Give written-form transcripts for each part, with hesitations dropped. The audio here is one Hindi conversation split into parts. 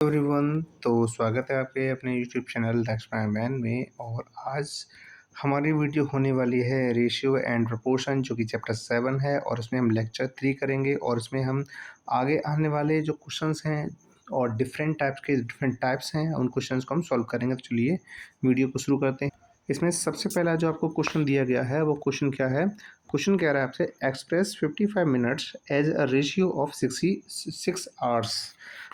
एवरीवन। तो स्वागत है आपके अपने YouTube channel that's my man में। और आज हमारी वीडियो होने वाली है रेशियो एंड प्रोपोर्शन, जो कि चैप्टर 7 है और उसमें हम लेक्चर 3 करेंगे। और उसमें हम आगे आने वाले जो क्वेश्चंस हैं और डिफरेंट टाइप्स हैं उन क्वेश्चंस को हम सॉल्व करेंगे। तो चलिए वीडियो को शुरू करते हैं। इसमें सबसे पहला जो आपको क्वेश्चन दिया गया है वो क्वेश्चन क्या है। क्वेश्चन कह रहा है आपसे express 55 minutes as a ratio of 66 hours.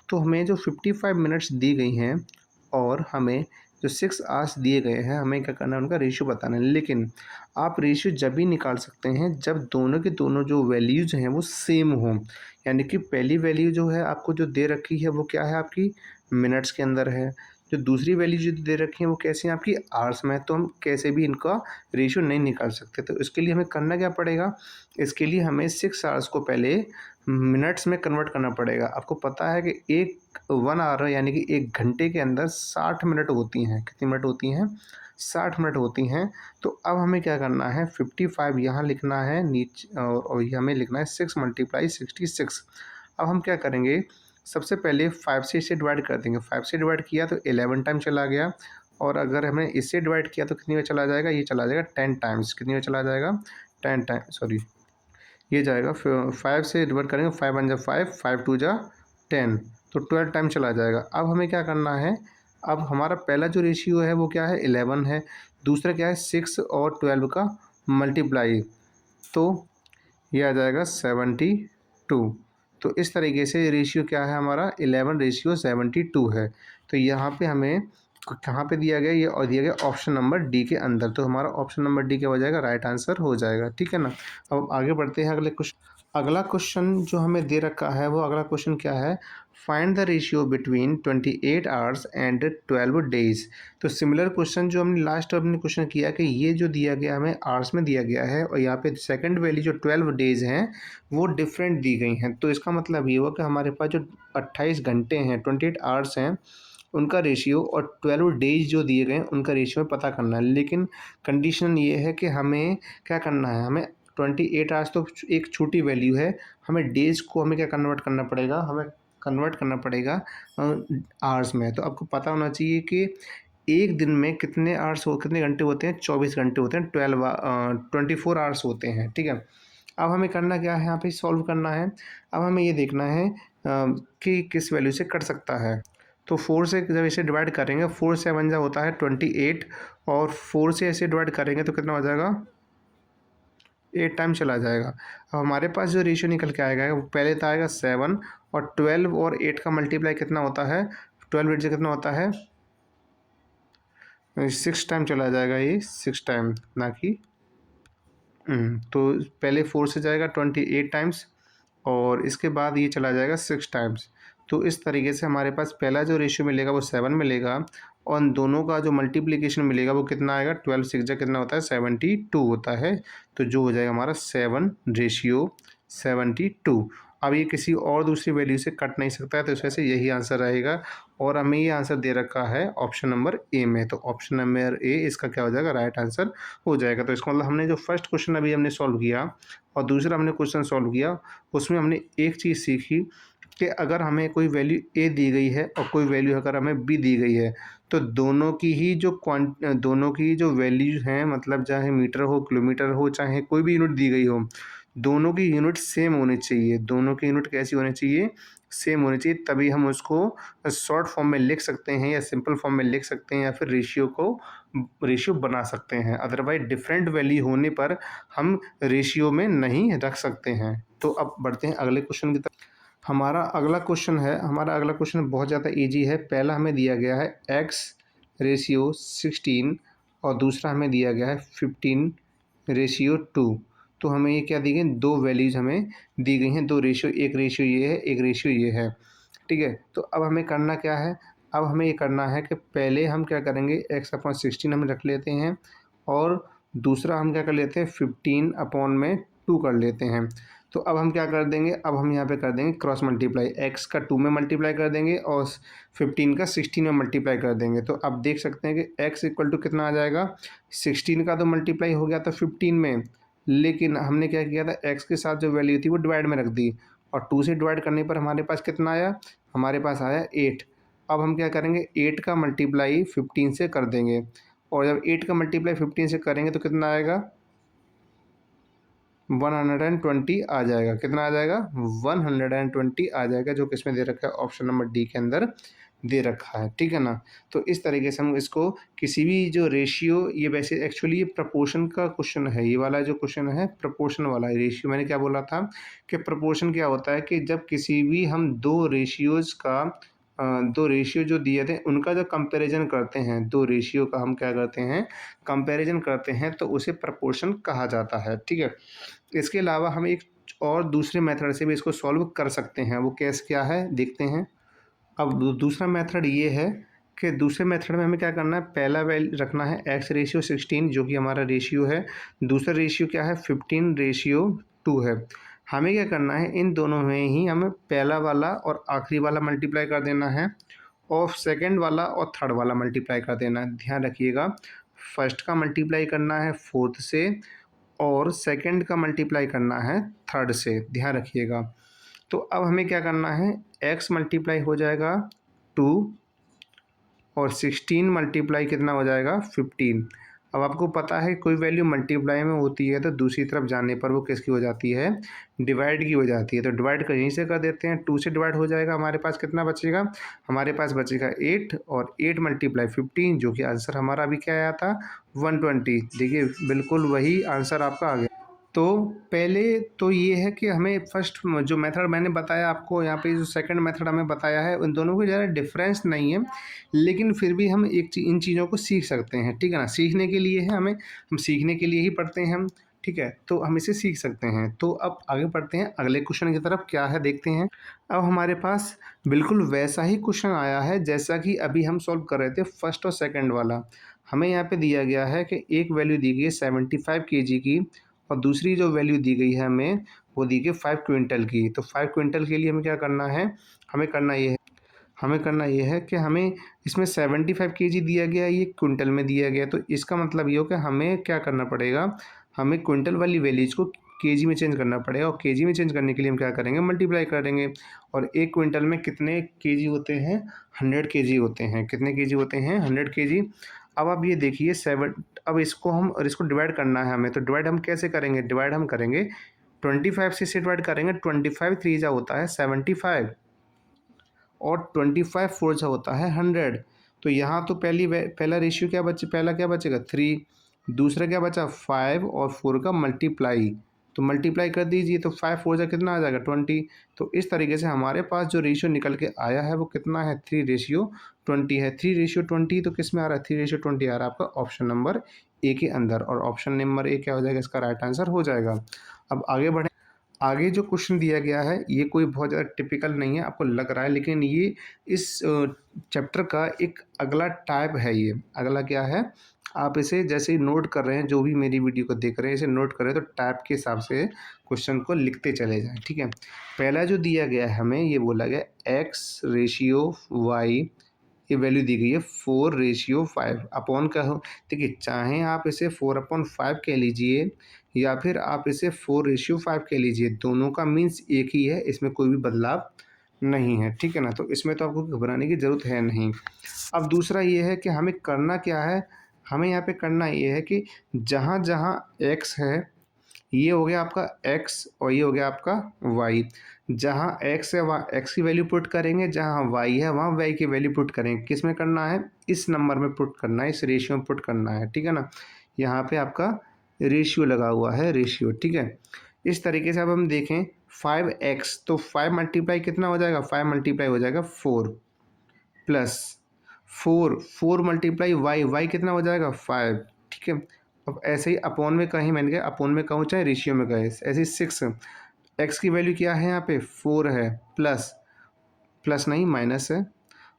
तो हमें जो 55 मिनट्स दी गई हैं और हमें जो 6 आवर्स दिए गए हैं, हमें क्या करना है, उनका रेशियो बताना है। लेकिन आप रेशियो जब भी निकाल सकते हैं जब दोनों के दोनों जो वैल्यूज़ हैं वो सेम हों। यानी कि पहली वैल्यू जो है आपको जो दे रखी है वो क्या है, आपकी मिनट्स के अंदर है। जो दूसरी वैल्यू जो दे रखी है वो कैसी है, आपकी आवर्स में है। तो हम कैसे भी इनका रेशियो नहीं निकाल सकते। तो इसके लिए हमें करना क्या पड़ेगा, इसके लिए हमें 6 आवर्स को पहले मिनट्स में कन्वर्ट करना पड़ेगा। आपको पता है कि 1 आवर यानी कि 1 घंटे के अंदर 60 मिनट होती हैं। कितनी मिनट होती हैं? 60 मिनट होती हैं। तो अब हमें क्या करना है, 55 यहाँ लिखना है नीचे और ये हमें लिखना है 6 × 66। अब हम क्या करेंगे, सबसे पहले 5 से इसे डिवाइड कर देंगे। 5 से डिवाइड किया तो 11 टाइम चला गया। और अगर हमने इससे डिवाइड किया तो कितनी में चला जाएगा, ये चला जाएगा 10 टाइम्स। कितनी में चला जाएगा? 10 टाइम, सॉरी, ये जाएगा 5 से डिवाइड करेंगे। 5 1 जा 5, 5 2 जा 10, तो 12 टाइम चला जाएगा। अब हमें क्या करना है, अब हमारा पहला जो रेशियो है वो क्या है, 11 है। दूसरा क्या है, 6 और 12 का मल्टीप्लाई, तो ये आ जाएगा 72। तो इस तरीके से रेशियो क्या है हमारा, 11:72 है। तो यहाँ पे हमें कहाँ पे दिया गया, ये और दिया गया ऑप्शन नंबर डी के अंदर। तो हमारा ऑप्शन नंबर डी क्या हो जाएगा, राइट आंसर हो जाएगा। ठीक है ना। अब आगे बढ़ते हैं अगले क्वेश्चन। अगला क्वेश्चन जो हमें दे रखा है वो अगला क्वेश्चन क्या है, find the ratio between 28 hours and 12 days. तो सिमिलर क्वेश्चन जो हमने लास्ट अपने क्वेश्चन किया कि ये जो दिया गया हमें आवर्स में दिया गया है और यहाँ पे सेकंड वैल्यू जो 12 डेज हैं वो डिफरेंट दी गई हैं। तो इसका मतलब ये हुआ कि हमारे पास जो 28 घंटे हैं, 28 आवर्स हैं, उनका रेशियो और 12 डेज जो दिए गए हैं उनका रेशियो पता करना है। लेकिन कंडीशन ये है कि हमें क्या करना है, हमें 28 आवर्स तो एक छोटी वैल्यू है, हमें डेज़ को हमें क्या कन्वर्ट करना पड़ेगा, हमें कन्वर्ट करना पड़ेगा आवर्स में। तो आपको पता होना चाहिए कि एक दिन में कितने आवर्स हो, कितने घंटे होते हैं, 24 घंटे होते हैं, 24 आवर्स होते हैं। ठीक है। अब हमें करना क्या है, यहाँ पे सॉल्व करना है। अब हमें ये देखना है कि किस वैल्यू से कट सकता है। तो 4 से जब इसे डिवाइड करेंगे, 4 से 1 जा होता है 28 और 4 से ऐसे डिवाइड करेंगे तो कितना हो जाएगा, 8 टाइम चला जाएगा। अब हमारे पास जो रेशियो निकल के आएगा वो पहले तो आएगा 7 और 12 और 8 का मल्टीप्लाई कितना होता है, 12 8 से कितना होता है, 6 टाइम चला जाएगा। ये 6 टाइम ना कि तो पहले 4 से जाएगा 28 टाइम्स और इसके बाद ये चला जाएगा 6 टाइम्स। तो इस तरीके से हमारे पास पहला जो रेशियो मिलेगा वो 7 मिलेगा और उन दोनों का जो मल्टीप्लिकेशन मिलेगा वो कितना आएगा, 12 6 जा कितना होता है, 72 होता है। तो जो हो जाएगा हमारा 7:72। अब ये किसी और दूसरी वैल्यू से कट नहीं सकता है, तो इस वजह से यही आंसर रहेगा। और हमें ये आंसर दे रखा है ऑप्शन नंबर ए में, तो ऑप्शन नंबर ए इसका क्या हो जाएगा, राइट आंसर हो जाएगा। तो इसका मतलब हमने जो फर्स्ट क्वेश्चन अभी हमने सॉल्व किया और दूसरा हमने क्वेश्चन सॉल्व किया, उसमें हमने एक चीज़ सीखी कि अगर हमें कोई वैल्यू ए दी गई है और कोई वैल्यू अगर हमें बी दी गई है, तो दोनों की जो वैल्यूज हैं, मतलब चाहे मीटर हो, किलोमीटर हो, चाहे कोई भी यूनिट दी गई हो, दोनों की यूनिट सेम होनी चाहिए। दोनों की यूनिट कैसी होनी चाहिए, सेम होनी चाहिए। तभी हम उसको शॉर्ट फॉर्म में लिख सकते हैं या सिंपल फॉर्म में लिख सकते हैं या फिर रेशियो बना सकते हैं। अदरवाइज डिफरेंट वैल्यू होने पर हम रेशियो में नहीं रख सकते हैं। तो अब बढ़ते हैं अगले क्वेश्चन की तरफ। हमारा अगला क्वेश्चन बहुत ज़्यादा इजी है। पहला हमें दिया गया है x/16 और दूसरा हमें दिया गया है 15/2। तो हमें ये क्या दी गई, दो वैल्यूज़ हमें दी गई हैं, दो रेशियो, एक रेशियो ये है, एक रेशियो ये है। ठीक है। तो अब हमें करना क्या है, अब हमें ये करना है कि पहले हम क्या करेंगे, x/16 हम रख लेते हैं और दूसरा हम क्या कर लेते हैं, 15/2 कर लेते हैं। तो अब हम क्या कर देंगे, अब हम यहाँ पे कर देंगे क्रॉस मल्टीप्लाई, x का 2 में मल्टीप्लाई कर देंगे और 15 का 16 में मल्टीप्लाई कर देंगे। तो अब देख सकते हैं कि x इक्वल टू कितना आ जाएगा, 16 का तो मल्टीप्लाई हो गया था 15 में, लेकिन हमने क्या किया था, x के साथ जो वैल्यू थी वो डिवाइड में रख दी और 2 से डिवाइड करने पर हमारे पास कितना आया, हमारे पास आया 8। अब हम क्या करेंगे, 8 का मल्टीप्लाई 15 से कर देंगे, और जब 8 का मल्टीप्लाई 15 से करेंगे तो कितना आएगा, 120 आ जाएगा। कितना आ जाएगा, 120 आ जाएगा, जो किसमें दे रखा है, ऑप्शन नंबर डी के अंदर दे रखा है, ठीक है ना। तो इस तरीके से हम इसको किसी भी जो रेशियो, ये वैसे एक्चुअली ये प्रपोर्शन का क्वेश्चन है, ये वाला जो क्वेश्चन है प्रपोर्शन वाला है। रेशियो मैंने क्या बोला था कि प्रपोर्शन क्या होता है कि जब किसी भी हम दो रेशियोज़ का दो रेशियो जो दिए थे उनका जब कंपैरिजन करते हैं, दो रेशियो का हम क्या करते हैं, कंपैरिजन करते हैं, तो उसे प्रपोर्शन कहा जाता है, ठीक है। इसके अलावा हम एक और दूसरे मेथड से भी इसको सॉल्व कर सकते हैं, वो कैसे क्या है देखते हैं। अब दूसरा मेथड ये है कि दूसरे मेथड में हमें क्या करना है, पहला वैल्यू रखना है x रेशियो 16 जो कि हमारा रेशियो है, दूसरा रेशियो क्या है 15 रेशियो 2 है। हमें क्या करना है, इन दोनों में ही हमें पहला वाला और आखिरी वाला मल्टीप्लाई कर देना है, और सेकंड वाला और थर्ड वाला मल्टीप्लाई कर देना है। ध्यान रखिएगा, फर्स्ट का मल्टीप्लाई करना है फोर्थ से, और सेकंड का मल्टीप्लाई करना है थर्ड से, ध्यान रखिएगा। तो अब हमें क्या करना है, x मल्टीप्लाई हो जाएगा 2, और 16 मल्टीप्लाई कितना हो जाएगा 15। अब आपको पता है कोई वैल्यू मल्टीप्लाई में होती है तो दूसरी तरफ जाने पर वो किसकी हो जाती है, डिवाइड की हो जाती है। तो डिवाइड का यहीं से कर देते हैं, 2 से डिवाइड हो जाएगा, हमारे पास कितना बचेगा, हमारे पास बचेगा 8, और 8 मल्टीप्लाई 15, जो कि आंसर हमारा अभी क्या आया था 120। देखिए बिल्कुल वही आंसर आपका आ गया। तो पहले तो ये है कि हमें फर्स्ट जो मेथड मैंने बताया आपको, यहाँ पे जो सेकंड मेथड हमें बताया है, उन दोनों को ज़्यादा डिफरेंस नहीं है, लेकिन फिर भी हम इन चीज़ों को सीख सकते हैं, ठीक है ना। सीखने के लिए है हमें, हम सीखने के लिए ही पढ़ते हैं हम, ठीक है, तो हम इसे सीख सकते हैं। तो अब आगे बढ़ते हैं अगले क्वेश्चन की तरफ, क्या है देखते हैं। अब हमारे पास बिल्कुल वैसा ही क्वेश्चन आया है जैसा कि अभी हम सॉल्व कर रहे थे फर्स्ट और सेकेंड वाला। हमें यहाँ पे दिया गया है कि एक वैल्यू दी गई है 75 kg की, और दूसरी जो वैल्यू दी गई है हमें वो दी गई 5 क्विंटल की। तो 5 क्विंटल के लिए हमें क्या करना है, हमें करना ये है कि हमें इसमें 75 केजी दिया गया, ये क्विंटल में दिया गया, तो इसका मतलब ये हो कि हमें क्या करना पड़ेगा, हमें क्विंटल वाली वैल्यूज को केजी में चेंज करना पड़ेगा, और केजी में चेंज करने के लिए हम क्या करेंगे, मल्टीप्लाई करेंगे। और एक क्विंटल में कितने केजी होते हैं, 100 केजी होते हैं। कितने केजी होते हैं, 100 केजी। अब आप ये देखिए अब इसको हम, और इसको डिवाइड करना है हमें, तो डिवाइड हम कैसे करेंगे, डिवाइड हम करेंगे 25 से डिवाइड करेंगे। 25 3 जा होता है 75, और 25 4 जा होता है 100। तो यहाँ तो पहला रेशियो क्या पहला क्या बचेगा 3, दूसरा क्या बचा 5, और 4 का मल्टीप्लाई, तो मल्टीप्लाई कर दीजिए, तो 5 4 जा कितना आ जाएगा 20। तो इस तरीके से हमारे पास जो रेशियो निकल के आया है वो कितना है, 3:20 है। 3:20 तो किस में आ रहा है, 3:20 आ रहा है आपका ऑप्शन नंबर ए के अंदर, और ऑप्शन नंबर ए क्या हो जाएगा, इसका राइट आंसर हो जाएगा। अब आगे बढ़ें। आगे जो क्वेश्चन दिया गया है ये कोई बहुत ज़्यादा टिपिकल नहीं है, आपको लग रहा है, लेकिन ये इस चैप्टर का एक अगला टाइप है। ये अगला क्या है, आप इसे जैसे ही नोट कर रहे हैं, जो भी मेरी वीडियो को देख रहे हैं इसे नोट कर रहे हैं, तो टाइप के हिसाब से क्वेश्चन को लिखते चले जाएं, ठीक है। पहला जो दिया गया है हमें, ये बोला गया एक्स रेशियो वाई, ये वैल्यू दी गई है 4:5 अपॉन का हो। देखिए चाहे आप इसे 4/5 कह लीजिए, या फिर आप इसे 4:5 कह लीजिए, दोनों का मीन्स एक ही है, इसमें कोई भी बदलाव नहीं है, ठीक है ना। तो इसमें तो आपको घबराने की ज़रूरत है नहीं। अब दूसरा ये है कि हमें करना क्या है, हमें यहाँ पे करना ये है कि जहाँ जहाँ एक्स है, ये हो गया आपका x, और ये हो गया आपका y। जहाँ x है वहाँ x की वैल्यू पुट करेंगे, जहाँ y है वहाँ y की वैल्यू पुट करेंगे। किस में करना है, इस नंबर में पुट करना है, इस रेशियो में पुट करना है, ठीक है ना। यहाँ पे आपका रेशियो लगा हुआ है, रेशियो, ठीक है। इस तरीके से अब हम देखें 5x, तो 5 मल्टीप्लाई कितना हो जाएगा, 5 मल्टीप्लाई हो जाएगा 4, प्लस 4 मल्टीप्लाई y कितना हो जाएगा 5, ठीक है। अब ऐसे ही अपॉन में कहीं मैंने कहा, अपॉन में कहूँ चाहे रेशियो में कहे, ऐसे ही 6, एक्स की वैल्यू क्या है यहाँ पे 4 है, प्लस प्लस नहीं माइनस है,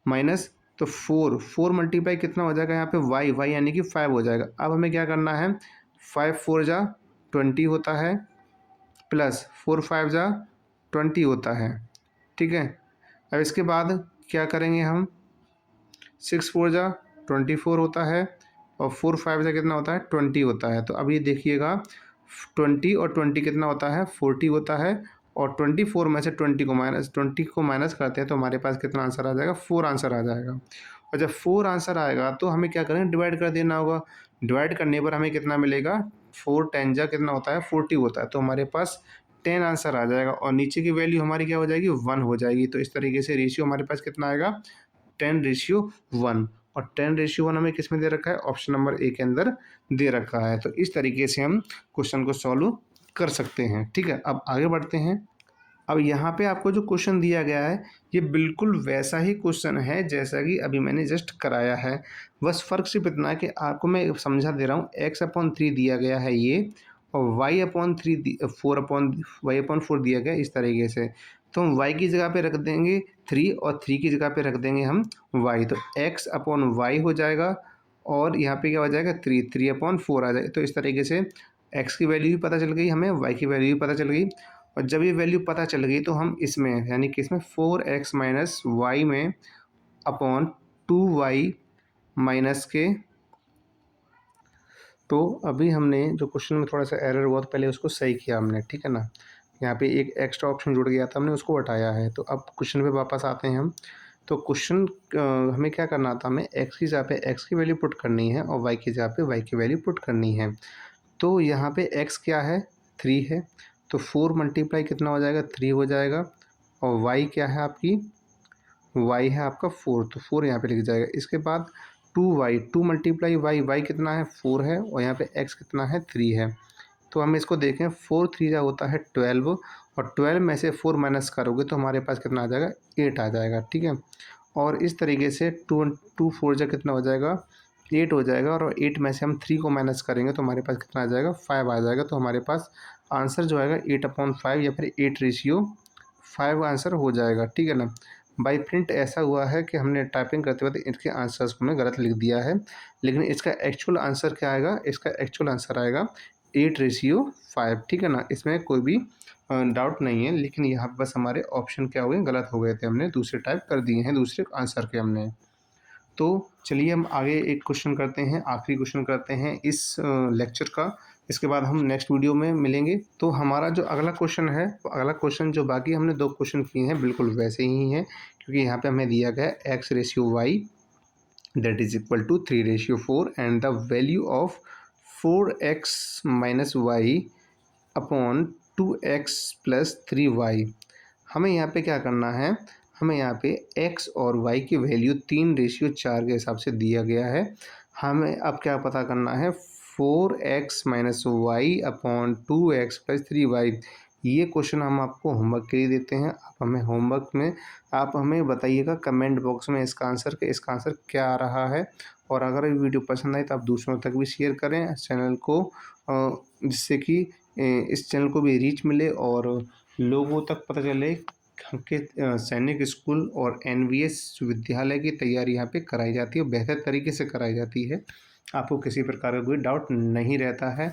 माइनस, तो 4 मल्टीप्लाई कितना हो जाएगा यहाँ पे y यानी कि 5 हो जाएगा। अब हमें क्या करना है, 5 4 जा 20 होता है, प्लस 4 5 जा 20 होता है, ठीक है। अब इसके बाद क्या करेंगे हम, 6 4 जा 24 होता है, और 4 5 से कितना होता है 20 होता है। तो अब ये देखिएगा 20 और 20 कितना होता है 40 होता है, और 24 में से 20 को माइनस करते हैं तो हमारे पास कितना आंसर आ जाएगा, 4 आंसर आ जाएगा। और जब 4 आंसर आएगा तो हमें क्या करेंगे, डिवाइड कर देना होगा। डिवाइड करने पर हमें कितना मिलेगा, 4 10 जा कितना होता है, 40 होता है। तो हमारे पास 10 आंसर आ जाएगा और नीचे की वैल्यू हमारी क्या हो जाएगी, 1 हो जाएगी। तो इस तरीके से रेशियो हमारे पास कितना आएगा, 10:1। और 10:1 हमें किस में दे रखा है, ऑप्शन नंबर ए के अंदर दे रखा है। तो इस तरीके से हम क्वेश्चन को सॉल्व कर सकते हैं। ठीक है, अब आगे बढ़ते हैं। अब यहाँ पे आपको जो क्वेश्चन दिया गया है ये बिल्कुल वैसा ही क्वेश्चन है जैसा कि अभी मैंने जस्ट कराया है। बस फ़र्क सिर्फ इतना है कि आपको मैं समझा दे रहा हूँ, x/3 दिया गया है ये, और y/4 दिया गया है इस तरीके से। तो हम y की जगह पे रख देंगे 3 और 3 की जगह पे रख देंगे हम y। तो x/y हो जाएगा और यहाँ पे क्या हो जाएगा, 3/4 आ जाएगा। तो इस तरीके से x की वैल्यू भी पता चल गई हमें, y की वैल्यू भी पता चल गई। और जब ये वैल्यू पता चल गई तो हम इसमें यानी कि इसमें 4x माइनस वाई में अपॉन 2y माइनस के, तो अभी हमने जो क्वेश्चन में थोड़ा सा एरर हुआ तो पहले उसको सही किया हमने, ठीक है ना। यहाँ पे एक एक्स्ट्रा ऑप्शन जुड़ गया था, हमने उसको हटाया है। तो अब क्वेश्चन पे वापस आते हैं हम। तो क्वेश्चन हमें क्या करना था, हमें x की जगह पे x की वैल्यू पुट करनी है और y की जगह पे y की वैल्यू पुट करनी है। तो यहाँ पे x क्या है, 3 है। तो 4 मल्टीप्लाई कितना हो जाएगा, 3 हो जाएगा। और y क्या है आपकी, y है आपका 4, तो 4 यहाँ पे लिख जाएगा। इसके बाद 2y, 2 मल्टीप्लाई y कितना है, 4 है। और यहाँ पे x कितना है, 3 है। तो हम इसको देखें, 4 3 जा होता है 12, और 12 में से 4 माइनस करोगे तो हमारे पास कितना आ जाएगा, 8 आ जाएगा। ठीक है, और इस तरीके से 2 4 जा कितना हो जाएगा, 8 हो जाएगा। और 8 में से हम 3 को माइनस करेंगे तो हमारे पास कितना आ जाएगा, 5 आ जाएगा। तो हमारे पास आंसर जो आएगा 8/5 या फिर 8:5 आंसर हो जाएगा। ठीक है ना। बाई प्रिंट ऐसा हुआ है कि हमने टाइपिंग करते वक्त इसके आंसर्स को हमने गलत लिख दिया है, लेकिन इसका एक्चुअल आंसर क्या आएगा, इसका एक्चुअल आंसर आएगा 8:5। ठीक है ना, इसमें कोई भी डाउट नहीं है। लेकिन यहाँ पर बस हमारे ऑप्शन क्या हो गए, गलत हो गए थे, हमने दूसरे टाइप कर दिए हैं दूसरे आंसर के हमने। तो चलिए हम आगे एक क्वेश्चन करते हैं, आखिरी क्वेश्चन करते हैं इस लेक्चर का। इसके बाद हम नेक्स्ट वीडियो में मिलेंगे। तो हमारा जो अगला क्वेश्चन है, अगला क्वेश्चन जो बाकी हमने 2 क्वेश्चन किए हैं बिल्कुल वैसे ही हैं, क्योंकि यहाँ पे हमें दिया गया है x/y that is equal to 3:4 and the value of 4x minus Y upon 2x plus 3y। हमें यहाँ पे क्या करना है, हमें यहाँ पे x और y की वैल्यू 3:4 के हिसाब से दिया गया है। हमें अब क्या पता करना है, 4x minus Y upon 2x plus 3y। ये क्वेश्चन हम आपको होमवर्क के लिए देते हैं। आप हमें होमवर्क में आप हमें बताइएगा कमेंट बॉक्स में इसका आंसर क्या आ रहा है। और अगर ये वीडियो पसंद आए तो आप दूसरों तक भी शेयर करें चैनल को, जिससे कि इस चैनल को भी रीच मिले और लोगों तक पता चले कि सैनिक स्कूल और एनवीएस विद्यालय की तैयारी यहाँ पे कराई जाती है, बेहतर तरीके से कराई जाती है। आपको किसी प्रकार का कोई डाउट नहीं रहता है,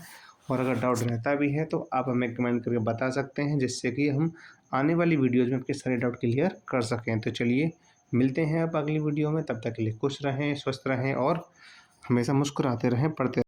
और अगर डाउट रहता भी है तो आप हमें कमेंट करके बता सकते हैं, जिससे कि हम आने वाली वीडियोज़ में आपके सारे डाउट क्लियर कर सकें। तो चलिए मिलते हैं अब अगली वीडियो में, तब तक के लिए खुश रहें, स्वस्थ रहें और हमेशा मुस्कुराते रहें, पढ़ते